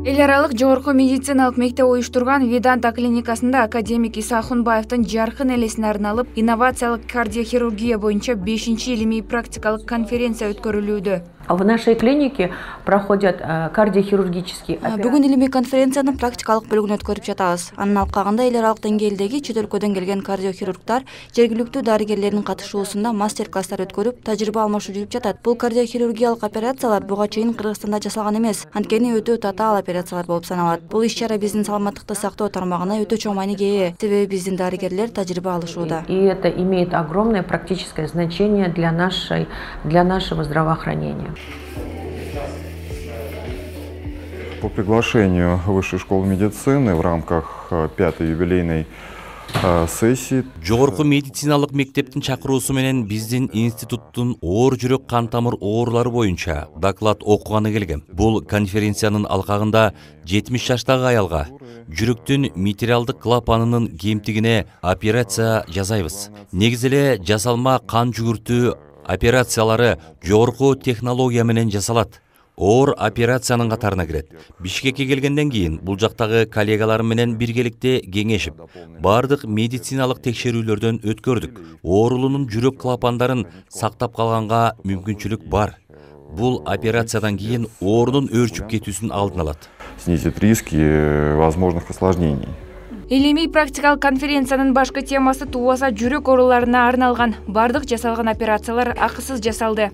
Эл аралык жогорку медициналык мектеп уюштурган Веданта клиникасында академик Иса Ахунбаевдин жаркын элесине арналып, инновациялык кардиохирургия боюнча 5-чи илимий практикалык конференция өткөрүлүүдө. В нашей клинике проходят кардиохирургические операции. Бүгүн илимий конференциянын практикалык бөлүгүн өткөрүп жатабыз. Анын алкагында эл аралык деңгээлдеги чет өлкөдөн келген кардиохирургдар жергиликтүү дарыгерлердин катышуусунда мастер-класстар өткөрүп, тажрыйба алмашуу жүрүп жатат. Бул кардиохирургиялык операциялар буга чейин Кыргызстанда жасалган эмес. Анткени өтө татаал операциялар болуп саналат. Бул иш-чара биздин саламаттыкты сактоо тармагына өтө чоң мааниге ээ. Себеби биздин дарыгерлер тажрыйба алышууда. И это имеет огромное практическое значение для нашего здравоохранения. По приглашению Высшей школы медицины в рамках 5-й юбилейной сессии Жогорку медициналык мектептин чакыруусу менен биздин институттун оор жүрөк кан тамыр оорулары боюнча доклад окуганы келгем. Бул конференциянын алкагында 70 жаштагы аялга жүрөктүн материалдык клапанынын кемтигине операция жасайбыз. Негизи эле жасалма кан жүгүртүү операциялары жогорку технология менен жасалат. Оор операциянын катарына кирет. Бишкекке келгенден кийин бул жактагы коллегаларым менен биргеликте кеңешип, бардык медициналык текшерүүлөрдөн өткөрдүк. Оорулунун жүрөк клапандарын сактап калганга мүмкүнчүлүк бар. Бул операциядан кийин оорунун өөрчүп кетүүсүн алдын алат. Снизит риски возможных осложнений. Илимий практикалык конференциянын башкы темасы туубаса жүрөк ооруларына арналган. Бардык жасалган операциялар акысыз жасалды.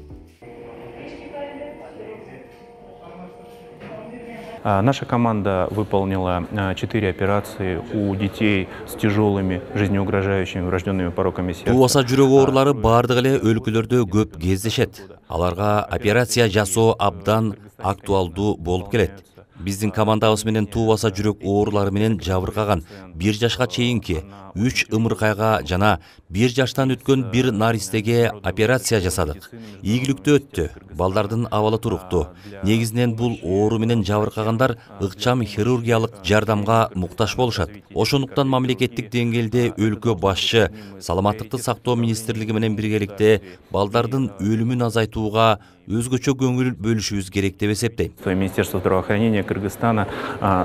Наша команда выполнила 4 операции у детей с тяжелыми жизнеугрожающими врожденными пороками сердца. Туубаса жүрөк оорулары бардык эле өлкөлөрдө көп кездешет. Аларга операция жасоо абдан актуалдуу болуп келет. Биздин командабыз менен туубаса жүрөк оорулары менен жабыркаган 1 жашка чейинки 3 ымыркайга жана 1 жаштан өткөн 1 наристеге операция жасадык. Ийгиликтүү өттү. Балдардын абалы туруктуу. Негизинен бул оору менен жабыркагандар ыкчам хирургиялык жардамга муктаж болушат. Ошондуктан мамлекеттик деңгээлде өлкө башчы Саламаттыкты сактоо министрлиги менен биргеликте балдардын өлүмүн азайтууга өзгөчө көңүл бөлүшүбүз керек деп эсептейм. Министерство здравоохранения Кыргызстана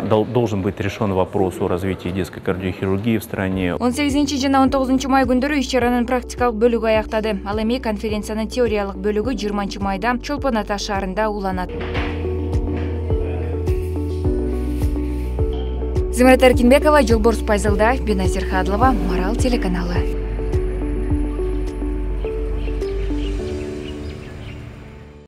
должен быть решен вопрос о развитии детской кардиохирургии в стране. 18 жана 19 май күндөрү иш-чаранын практикалык бөлүгү аяктады. Ал эми конференциянын теориялык бөлүгү 20 майда Чолпон Ата шаарында уланат. Зимрат Эркинбекова, Жолборс Пайзалдаев, Беназир Хадлова, Марал телеканалы.